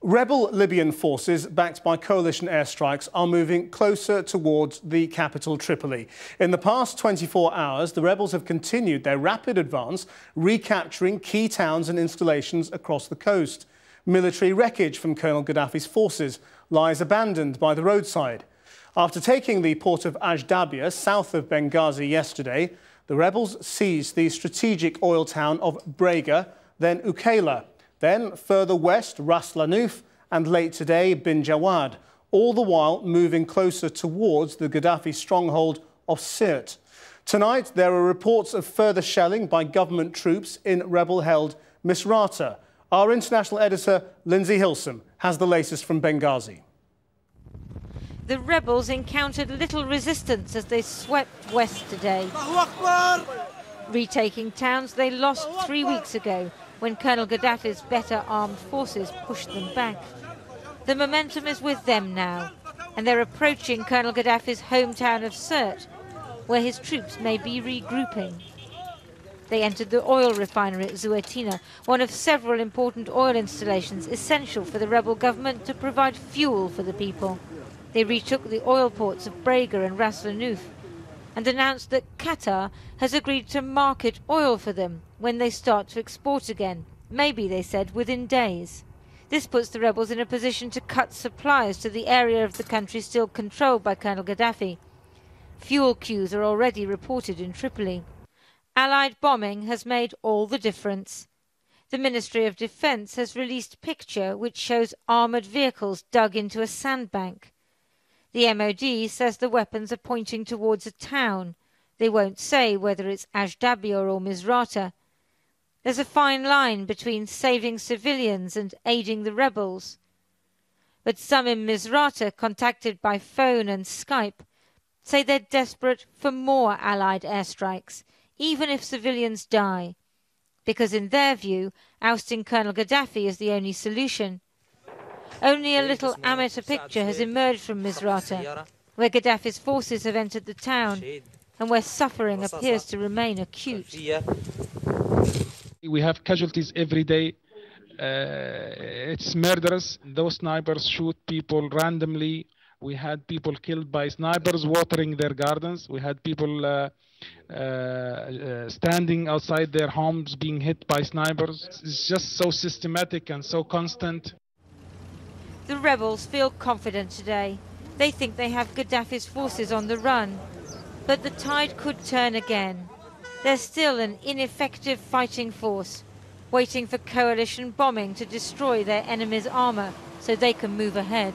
Rebel Libyan forces, backed by coalition airstrikes, are moving closer towards the capital, Tripoli. In the past 24 hours, the rebels have continued their rapid advance, recapturing key towns and installations across the coast. Military wreckage from Colonel Gaddafi's forces lies abandoned by the roadside. After taking the port of Ashdabia, south of Benghazi yesterday, the rebels seized the strategic oil town of Brega, then Ukayla. Then, further west, Ras Lanuf, and late today, Bin Jawad, all the while moving closer towards the Gaddafi stronghold of Sirte. Tonight, there are reports of further shelling by government troops in rebel-held Misrata. Our international editor, Lindsey Hilsum, has the latest from Benghazi. The rebels encountered little resistance as they swept west today, retaking towns they lost 3 weeks ago, when Colonel Gaddafi's better armed forces pushed them back. The momentum is with them now, and they're approaching Colonel Gaddafi's hometown of Sirte, where his troops may be regrouping. They entered the oil refinery at Zuwaitina, one of several important oil installations essential for the rebel government to provide fuel for the people. They retook the oil ports of Brega and Ras Lanuf, and announced that Qatar has agreed to market oil for them when they start to export again, maybe, they said, within days. This puts the rebels in a position to cut supplies to the area of the country still controlled by Colonel Gaddafi. Fuel queues are already reported in Tripoli. Allied bombing has made all the difference. The Ministry of Defence has released a picture which shows armoured vehicles dug into a sandbank. The MOD says the weapons are pointing towards a town. They won't say whether it's Ashdabia or Misrata. There's a fine line between saving civilians and aiding the rebels. But some in Misrata, contacted by phone and Skype, say they're desperate for more Allied airstrikes, even if civilians die, because in their view, ousting Colonel Gaddafi is the only solution. Only a little amateur picture has emerged from Misrata, where Gaddafi's forces have entered the town and where suffering appears to remain acute. We have casualties every day. It's murderous. Those snipers shoot people randomly. We had people killed by snipers watering their gardens. We had people standing outside their homes being hit by snipers. It's just so systematic and so constant. The rebels feel confident today. They think they have Gaddafi's forces on the run. But the tide could turn again. They're still an ineffective fighting force, waiting for coalition bombing to destroy their enemy's armour so they can move ahead.